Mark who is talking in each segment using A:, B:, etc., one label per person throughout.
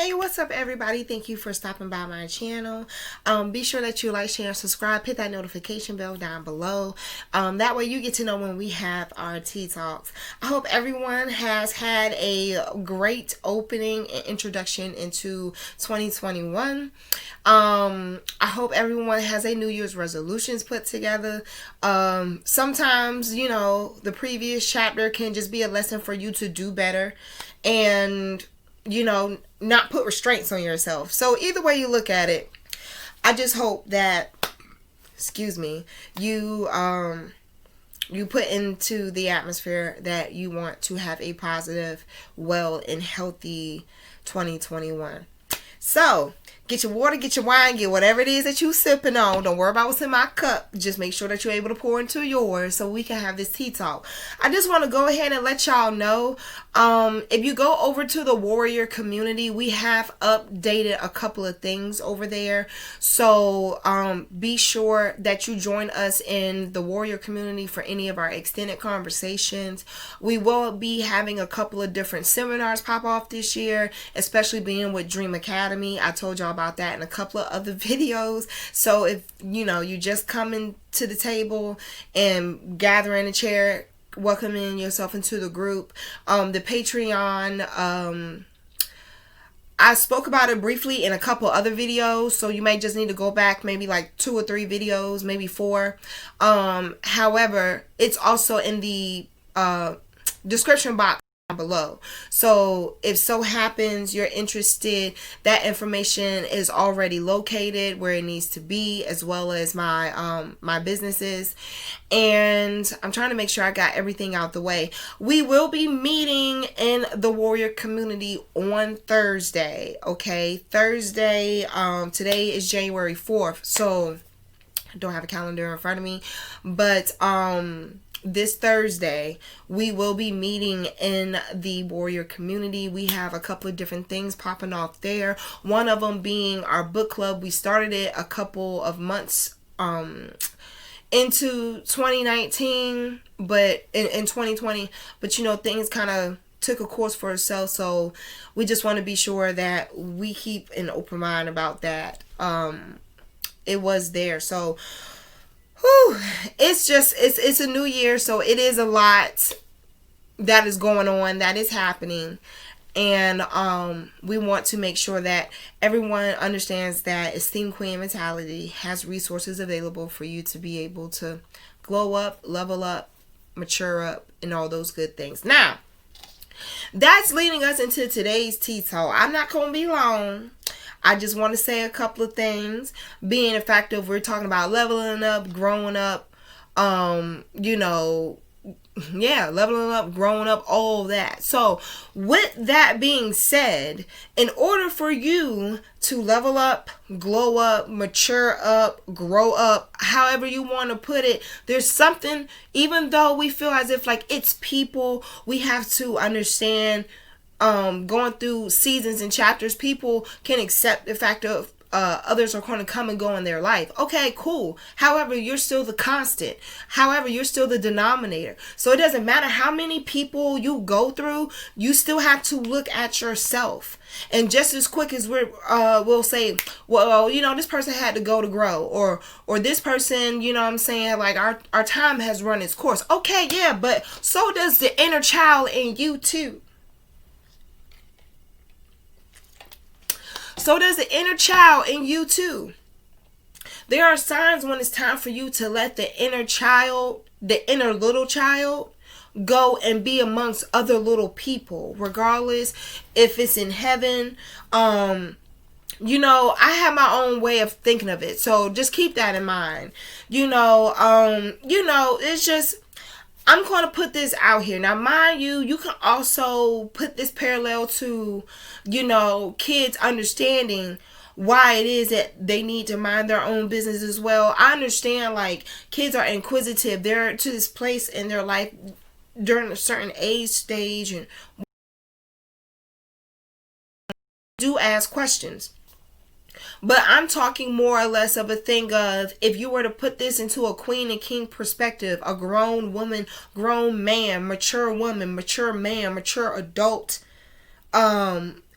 A: Hey, what's up, everybody? Thank you for stopping by my channel. Be sure that you like, share, and subscribe. Hit that notification bell down below. That way you get to know when we have our tea talks. I hope everyone has had a great opening and introduction into 2021. I hope everyone has a New Year's resolutions put together. Sometimes, the previous chapter can just be a lesson for you to do better and not put restraints on yourself. So either way you look at it, I just hope that, you put into the atmosphere that you want to have a positive, well, and healthy 2021. So get your water, get your wine, get whatever it is that you sipping on. Don't worry about what's in my cup. Just make sure that you're able to pour into yours so we can have this tea talk. I just want to go ahead and let y'all know, if you go over to the Warrior community, we have updated a couple of things over there. So be sure that you join us in the Warrior community for any of our extended conversations. We will be having a couple of different seminars pop off this year, especially being with Dream Academy. I told y'all about that in a couple of other videos. So if you just coming to the table and gathering a chair, welcoming yourself into the group, the Patreon, I spoke about it briefly in a couple other videos, so you may just need to go back maybe like 2 or 3 videos, maybe 4. However, it's also in the description box below. So if so happens you're interested, that information is already located where it needs to be, as well as my businesses. And I'm trying to make sure I got everything out the way. We will be meeting in the Warrior community on Thursday. Okay, Thursday. Today is January 4th, so I don't have a calendar in front of me, but this Thursday we will be meeting in the Warrior community. We have a couple of different things popping off there, one of them being our book club. We started it a couple of months into 2019, but in 2020, but things kind of took a course for itself, so we just want to be sure that we keep an open mind about that. It was there, so it's a new year, so it is a lot that is going on, that is happening, and we want to make sure that everyone understands that Esteemed Queen Mentality has resources available for you to be able to glow up, level up, mature up, and all those good things. Now, that's leading us into today's tea talk. I'm not going to be long. I just want to say a couple of things. Being a fact of we're talking about leveling up, growing up, leveling up, growing up, all that. So with that being said, in order for you to level up, glow up, mature up, grow up, however you want to put it, there's something, even though we feel as if like it's people, we have to understand, going through seasons and chapters, people can accept the fact of others are going to come and go in their life. Okay, cool. However, you're still the constant. However, you're still the denominator. So it doesn't matter how many people you go through, you still have to look at yourself. And just as quick as we'll say, well, this person had to go to grow, or this person, I'm saying, like our time has run its course. Okay, yeah, but so does the inner child in you too. So does the inner child in you too. There are signs when it's time for you to let the inner child, the inner little child, go and be amongst other little people, regardless if it's in heaven. I have my own way of thinking of it, so just keep that in mind. It's just, I'm going to put this out here. Now, mind you, you can also put this parallel to, kids understanding why it is that they need to mind their own business as well. I understand, like, kids are inquisitive. They're to this place in their life during a certain age stage and do ask questions. But I'm talking more or less of a thing of, if you were to put this into a queen and king perspective, a grown woman, grown man, mature woman, mature man, mature adult,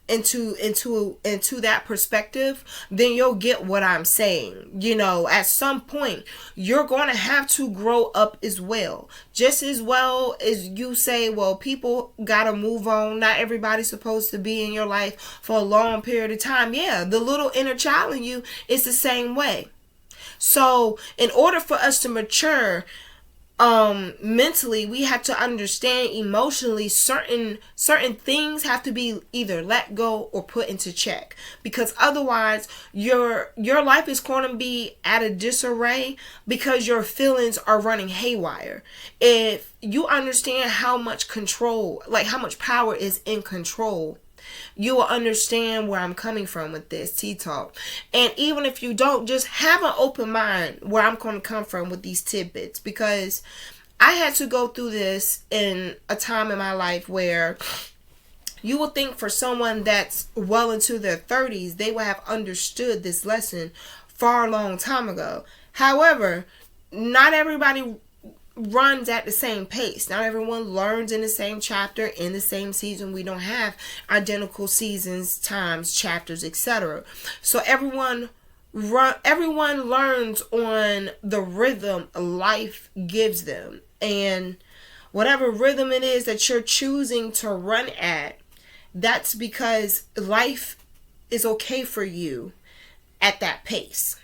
A: into that perspective, then you'll get what I'm saying. At some point you're going to have to grow up as well. Just as well as you say, well, people got to move on. Not everybody's supposed to be in your life for a long period of time. Yeah, the little inner child in you is the same way. So in order for us to mature mentally, we have to understand emotionally certain things have to be either let go or put into check, because otherwise your life is going to be at a disarray because your feelings are running haywire. If you understand how much control, like how much power is in control, you will understand where I'm coming from with this tea talk. And even if you don't, just have an open mind where I'm going to come from with these tidbits, because I had to go through this in a time in my life where you would think for someone that's well into their 30s, they would have understood this lesson far long time ago. However, not everybody runs at the same pace. Not everyone learns in the same chapter, in the same season. We don't have identical seasons, times, chapters, etc. So everyone learns on the rhythm life gives them. And whatever rhythm it is that you're choosing to run at, that's because life is okay for you at that pace.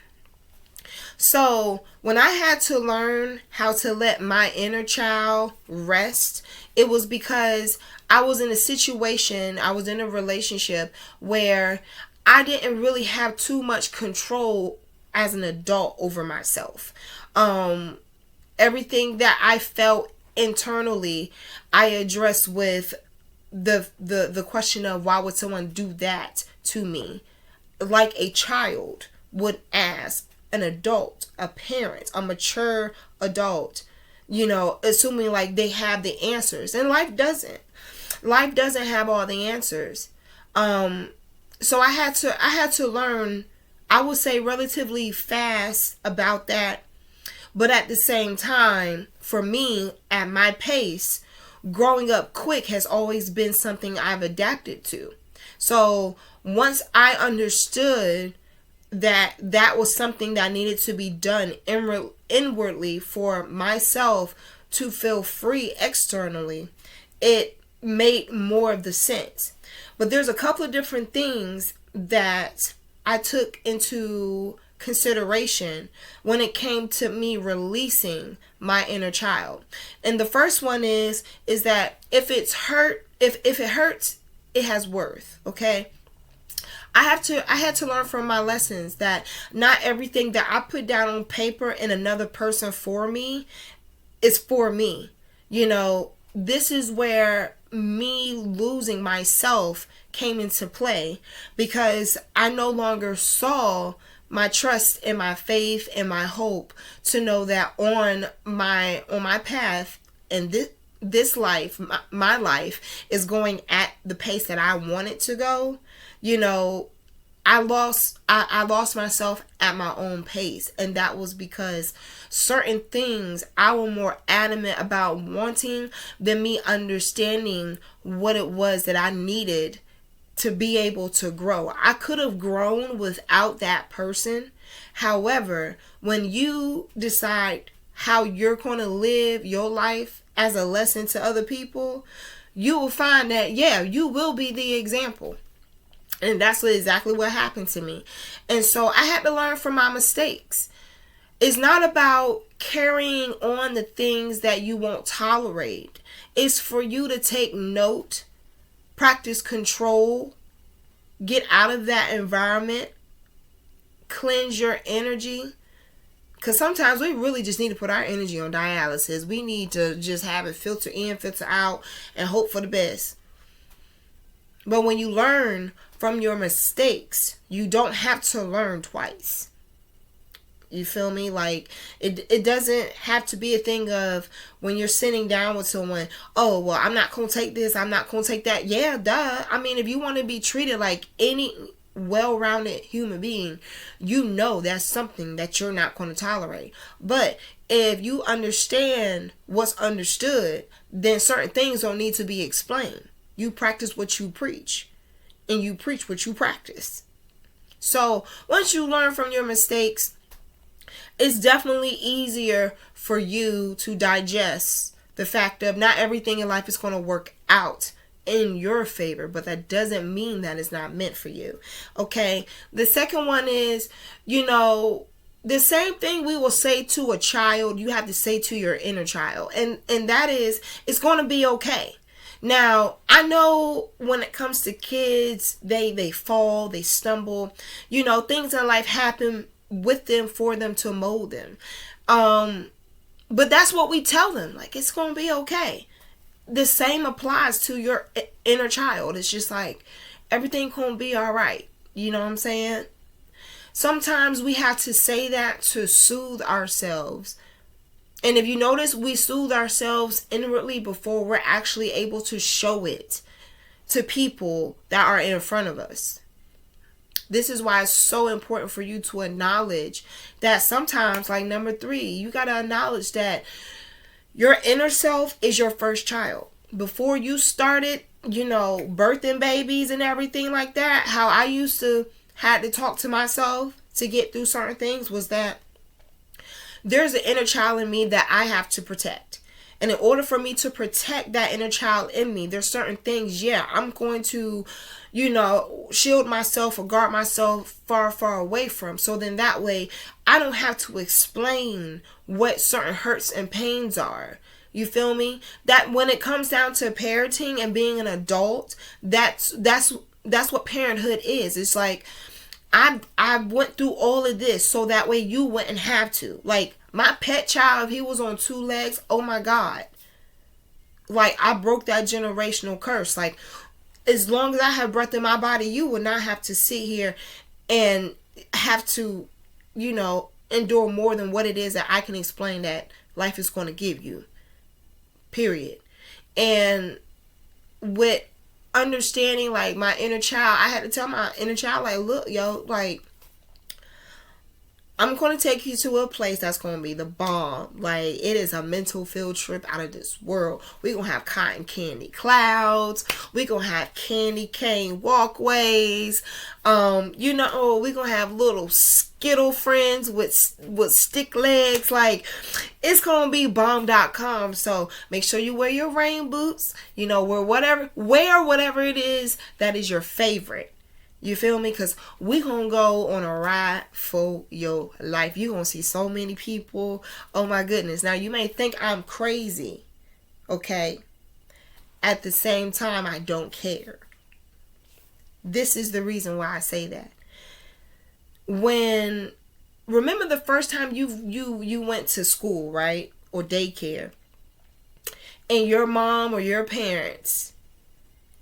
A: So when I had to learn how to let my inner child rest, it was because I was in a situation, I was in a relationship where I didn't really have too much control as an adult over myself. Everything that I felt internally, I addressed with the question of, why would someone do that to me? Like a child would ask an adult, a parent, a mature adult, assuming like they have the answers. And life doesn't have all the answers. So I had to learn, I would say, relatively fast about that. But at the same time, for me, at my pace, growing up quick has always been something I've adapted to. So once I understood that was something that needed to be done inwardly for myself to feel free externally, it made more of the sense. But there's a couple of different things that I took into consideration when it came to me releasing my inner child. And the first one is that if it hurts, it has worth. Okay. I had to learn from my lessons that not everything that I put down on paper and another person for me is for me. This is where me losing myself came into play, because I no longer saw my trust and my faith and my hope to know that on my path and this life, my life is going at the pace that I want it to go. I lost myself at my own pace, and that was because certain things I was more adamant about wanting than me understanding what it was that I needed to be able to grow. I could have grown without that person. However, when you decide how you're going to live your life as a lesson to other people, you will find that, yeah, you will be the example. And that's exactly what happened to me. And so I had to learn from my mistakes. It's not about carrying on the things that you won't tolerate. It's for you to take note, practice control, get out of that environment, cleanse your energy. Because sometimes we really just need to put our energy on dialysis. We need to just have it filter in, filter out, and hope for the best. But when you learn from your mistakes, you don't have to learn twice. You feel me? Like, it doesn't have to be a thing of when you're sitting down with someone, oh, well, I'm not going to take this, I'm not going to take that. Yeah, duh. I mean, if you want to be treated like any well-rounded human being, you know that's something that you're not going to tolerate. But if you understand what's understood, then certain things don't need to be explained. You practice what you preach. and you preach what you practice. So once you learn from your mistakes, it's definitely easier for you to digest the fact of not everything in life is going to work out in your favor, but that doesn't mean that it's not meant for you. Okay. The second one is, the same thing we will say to a child, you have to say to your inner child. And that is, it's going to be okay. Now, I know when it comes to kids, they fall, they stumble, things in life happen with them for them to mold them. But that's what we tell them. Like, it's going to be okay. The same applies to your inner child. It's just like, everything going to be all right. You know what I'm saying? Sometimes we have to say that to soothe ourselves. And if you notice, we soothe ourselves inwardly before we're actually able to show it to people that are in front of us. This is why it's so important for you to acknowledge that sometimes, like number 3, you got to acknowledge that your inner self is your first child. Before you started, birthing babies and everything like that, how I used to had to talk to myself to get through certain things was that there's an inner child in me that I have to protect. And in order for me to protect that inner child in me, there's certain things, I'm going to, shield myself or guard myself far, far away from. So then that way, I don't have to explain what certain hurts and pains are. You feel me? That when it comes down to parenting and being an adult, that's what parenthood is. It's like, I went through all of this so that way you wouldn't have to. Like, my pet child, if he was on 2 legs, oh my God. Like, I broke that generational curse. Like, as long as I have breath in my body, you will not have to sit here and have to, endure more than what it is that I can explain that life is going to give you. Period. And with understanding, like, my inner child, I had to tell my inner child, like, look, like, I'm going to take you to a place that's going to be the bomb. Like, it is a mental field trip out of this world. We're going to have cotton candy clouds. We're going to have candy cane walkways. We're going to have little Skittle friends with stick legs. Like, it's going to be bomb.com. So make sure you wear your rain boots. Wear whatever it is that is your favorite. You feel me? Because we going to go on a ride for your life. You going to see so many people. Oh my goodness. Now, you may think I'm crazy. Okay? At the same time, I don't care. This is the reason why I say that. Remember the first time you went to school, right? Or daycare. And your mom or your parents,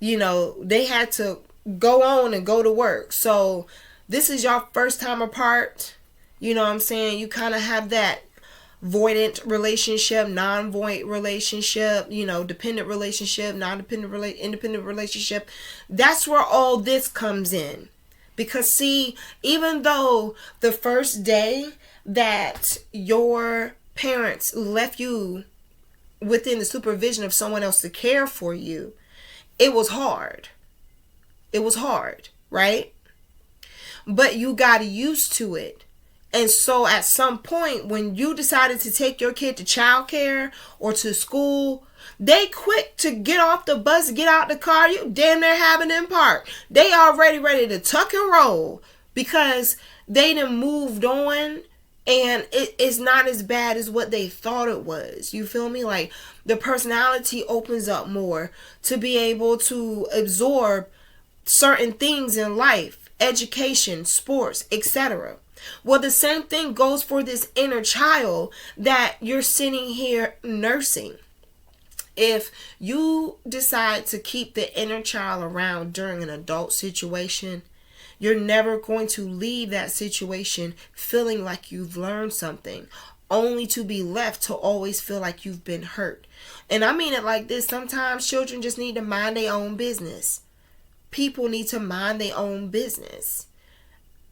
A: they had to go on and go to work. So this is your first time apart. You know what I'm saying? You kind of have that voidant relationship, non-void relationship, dependent relationship, independent relationship. That's where all this comes in. Because see, even though the first day that your parents left you within the supervision of someone else to care for you, it was hard. It was hard, right? But you got used to it. And so at some point, when you decided to take your kid to childcare or to school, they quick to get off the bus, get out the car. You damn near having them parked. They already ready to tuck and roll because they done moved on and it's not as bad as what they thought it was. You feel me? Like, the personality opens up more to be able to absorb certain things in life, education, sports, etc. Well, the same thing goes for this inner child that you're sitting here nursing. If you decide to keep the inner child around during an adult situation, you're never going to leave that situation feeling like you've learned something, only to be left to always feel like you've been hurt. And I mean it like this. Sometimes children just need to mind their own business. People need to mind their own business.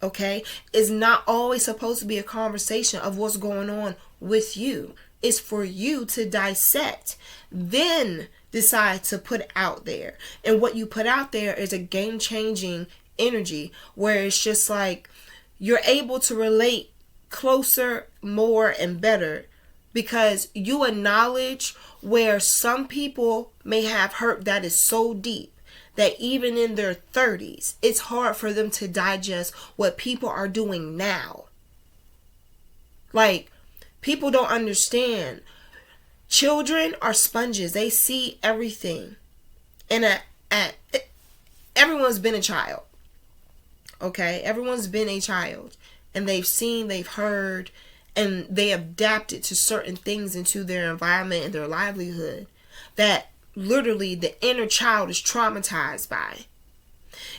A: Okay? It's not always supposed to be a conversation of what's going on with you. It's for you to dissect. Then decide to put out there. And what you put out there is a game-changing energy where it's just like you're able to relate closer, more, and better because you acknowledge where some people may have hurt that is so deep that even in their 30s, it's hard for them to digest what people are doing now. Like, people don't understand. Children are sponges. They see everything. And everyone's been a child. Okay? Everyone's been a child. And they've seen, they've heard, and they adapted to certain things into their environment and their livelihood that literally the inner child is traumatized by.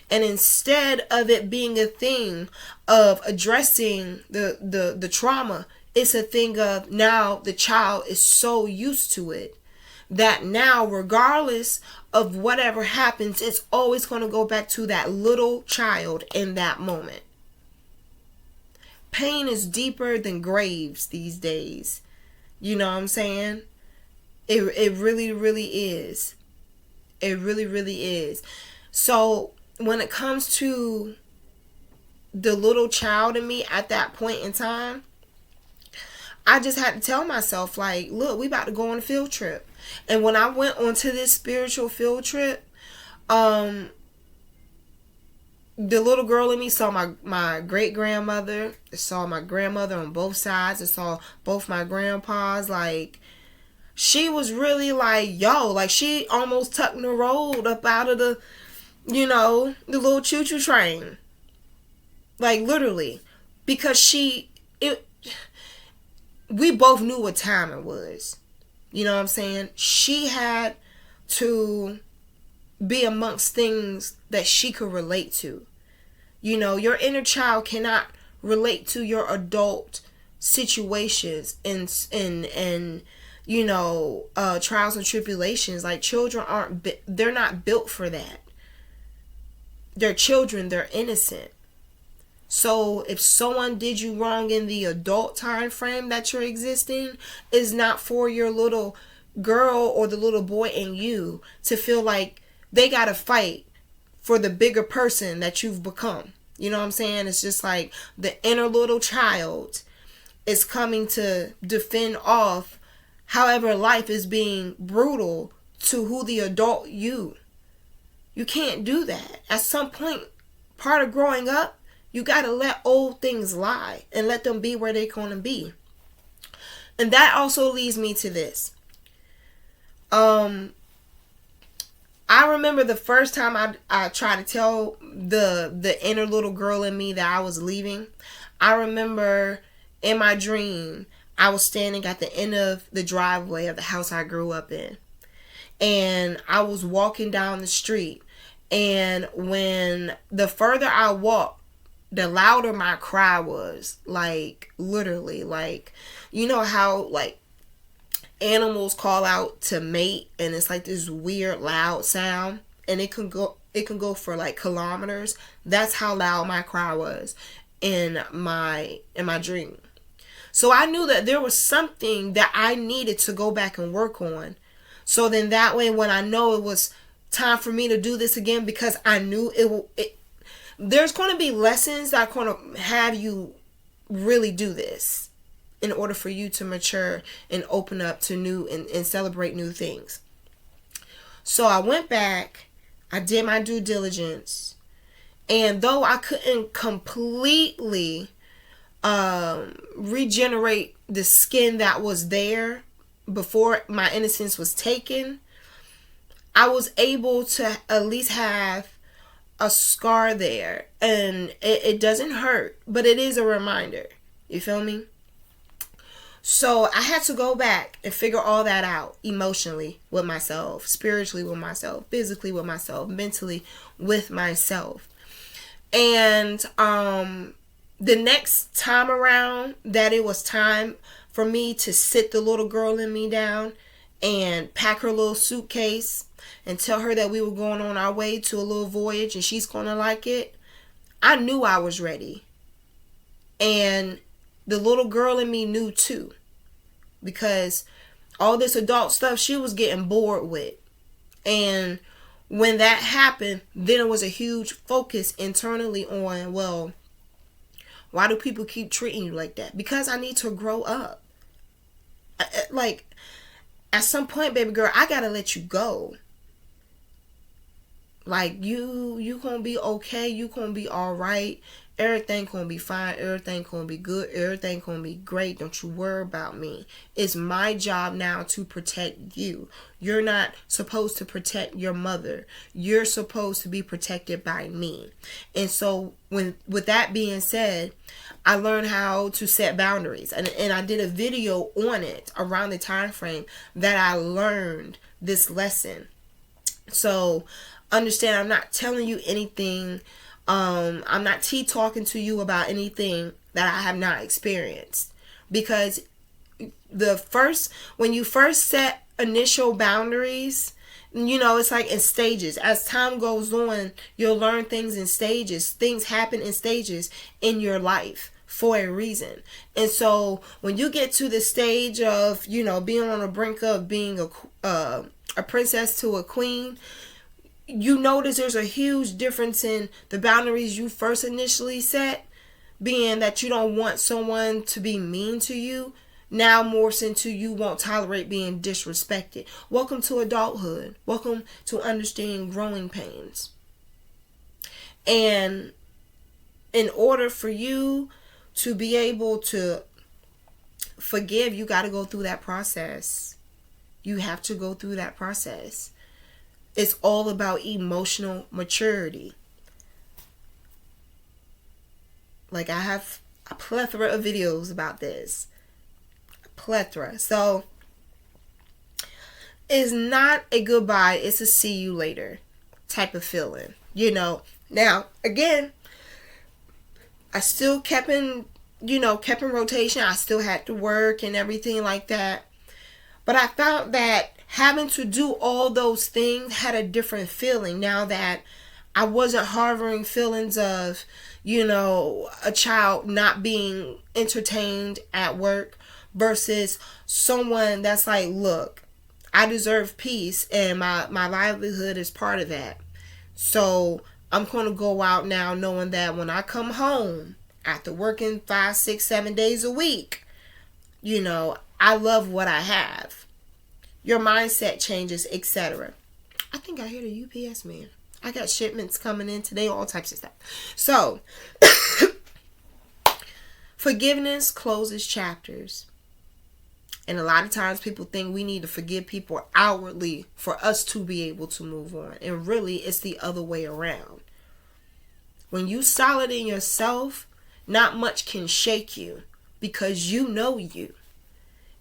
A: And instead of it being a thing of addressing the trauma, it's a thing of now the child is so used to it that now regardless of whatever happens, it's always going to go back to that little child in that moment. Pain is deeper than graves these days. You know what I'm saying? It really, really is. It really, really is. So when it comes to the little child in me at that point in time, I just had to tell myself, like, look, we about to go on a field trip. And when I went onto this spiritual field trip, the little girl in me saw my great-grandmother. It saw my grandmother on both sides. It saw both my grandpas. Like, she was really like, yo, like, she almost tucked the road up out of the, you know, the little choo-choo train. Like, literally. Because we both knew what time it was. You know what I'm saying? She had to be amongst things that she could relate to. You know, your inner child cannot relate to your adult situations and you know, trials and tribulations. Like, children they're not built for that. They're children, they're innocent. So if someone did you wrong in the adult time frame that you're existing, is not for your little girl or the little boy in you to feel like they gotta fight for the bigger person that you've become. You know what I'm saying? It's just like the inner little child is coming to defend off however life is being brutal to who the adult you can't do that. At some point, part of growing up, you got to let old things lie and let them be where they're going to be. And that also leads me to this. I remember the first time I tried to tell the inner little girl in me that I was leaving. I remember in my dream, I was standing at the end of the driveway of the house I grew up in. And I was walking down the street. And when the further I walked, the louder my cry was. Like, literally, like, you know how, like, animals call out to mate and it's like this weird loud sound, and it can go for like kilometers. That's how loud my cry was in my dream. So I knew that there was something that I needed to go back and work on. So then that way, when I know it was time for me to do this again, because I knew there's going to be lessons that are going to have you really do this in order for you to mature and open up to new and celebrate new things. So I went back, I did my due diligence, and though I couldn't completely regenerate the skin that was there before my innocence was taken, I was able to at least have a scar there, and it doesn't hurt, but it is a reminder. You feel me? So I had to go back and figure all that out emotionally with myself, spiritually with myself, physically with myself, mentally with myself. And the next time around that it was time for me to sit the little girl in me down and pack her little suitcase and tell her that we were going on our way to a little voyage and she's going to like it, I knew I was ready. And the little girl in me knew too. Because all this adult stuff she was getting bored with. And when that happened, then it was a huge focus internally on, well, why do people keep treating you like that? Because I need to grow up. Like, at some point, baby girl, I gotta let you go. Like, you gonna be okay. You gonna be all right. Everything gonna be fine. Everything gonna be good. Everything gonna be great. Don't you worry about me. It's my job now to protect you. You're not supposed to protect your mother. You're supposed to be protected by me. And so, with that being said, I learned how to set boundaries, and I did a video on it around the time frame that I learned this lesson. So understand, I'm not telling you anything. I'm not talking to you about anything that I have not experienced, because when you first set initial boundaries, it's like in stages. As time goes on, you'll learn things in stages. Things happen in stages in your life for a reason. And so when you get to the stage of, being on the brink of being a princess to a queen, you notice there's a huge difference in the boundaries you first initially set, being that you don't want someone to be mean to you, now morphs into you won't tolerate being disrespected. Welcome to adulthood. Welcome to understanding growing pains. And in order for you to be able to forgive, you got to go through that process. You have to go through that process. It's all about emotional maturity. Like, I have a plethora of videos about this. A plethora. So, it's not a goodbye, it's a see you later type of feeling. Now, again, I still kept in rotation. I still had to work and everything like that. But I found that having to do all those things had a different feeling now that I wasn't harboring feelings of, a child not being entertained at work versus someone that's like, look, I deserve peace and my livelihood is part of that. So I'm going to go out now knowing that when I come home after working 5, 6, 7 days a week, I love what I have. Your mindset changes, etc. I think I hear the UPS man. I got shipments coming in today, all types of stuff. So, forgiveness closes chapters. And a lot of times people think we need to forgive people outwardly for us to be able to move on. And really, it's the other way around. When you solid in yourself, not much can shake you because you know you.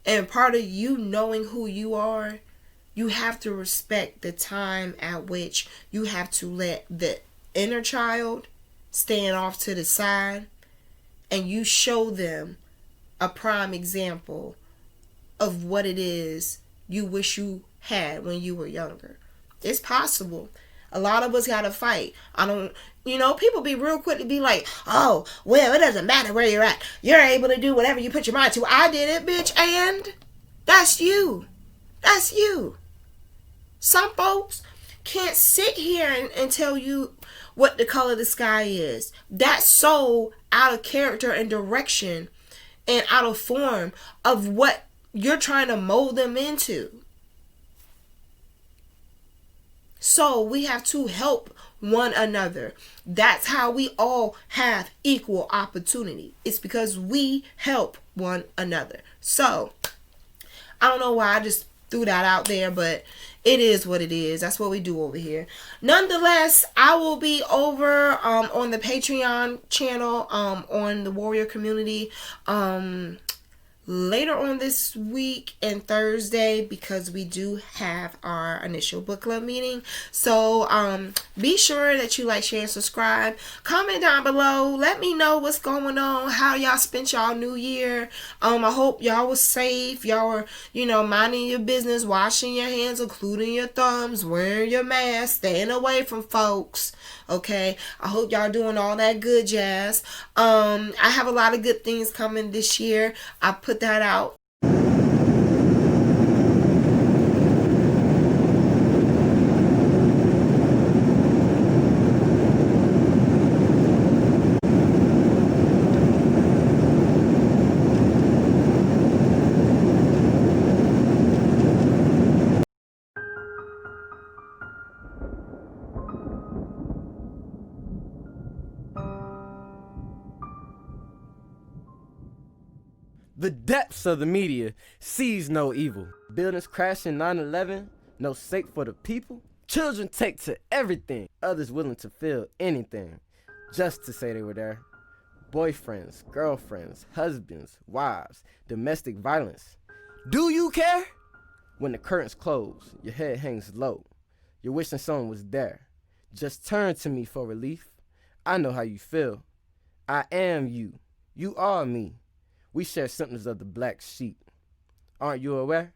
A: And part of you knowing who you are, you have to respect the time at which you have to let the inner child stand off to the side and you show them a prime example of what it is you wish you had when you were younger. It's possible. A lot of us gotta fight. People be real quick to be like, oh, well, it doesn't matter where you're at. You're able to do whatever you put your mind to. I did it, bitch, and that's you. That's you. Some folks can't sit here and tell you what the color of the sky is. That's so out of character and direction and out of form of what you're trying to mold them into. So we have to help one another. That's how we all have equal opportunity. It's because we help one another. So I don't know why I just threw that out there, but it is what it is. That's what we do over here. Nonetheless, I will be over on the Patreon channel on the Warrior Community later on this week and Thursday, because we do have our initial book club meeting. So be sure that you like, share, and subscribe. Comment down below. Let me know what's going on, how y'all spent y'all new year. I hope y'all was safe. Y'all were, minding your business, washing your hands, including your thumbs, wearing your mask, staying away from folks. Okay, I hope y'all doing all that good jazz. I have a lot of good things coming this year. I put that out.
B: The depths of the media sees no evil. Buildings crashing 9/11, no sake for the people. Children take to everything, others willing to feel anything, just to say they were there. Boyfriends, girlfriends, husbands, wives, domestic violence. Do you care? When the curtains close, your head hangs low. You're wishing someone was there. Just turn to me for relief. I know how you feel. I am you. You are me. We share symptoms of the black sheep. Aren't you aware?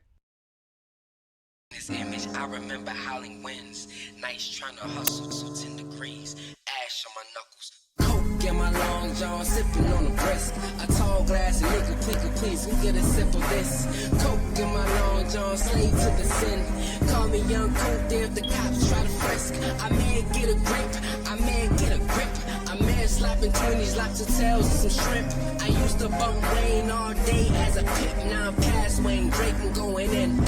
C: This image, I remember howling winds, nights trying to hustle to 10 degrees, ash on my knuckles. Coke in my long john, sipping on a brisk. A tall glass of nigga, please, who get a sip of this? Coke in my long john, slave to the sin. Call me young coke there if the cops try to frisk. I may get a grip, I may get a grip. I may slapping 20s, lobster tails and some shrimp. I used to bump Wayne all day as a pimp, now I'm past Wayne Drake and going in.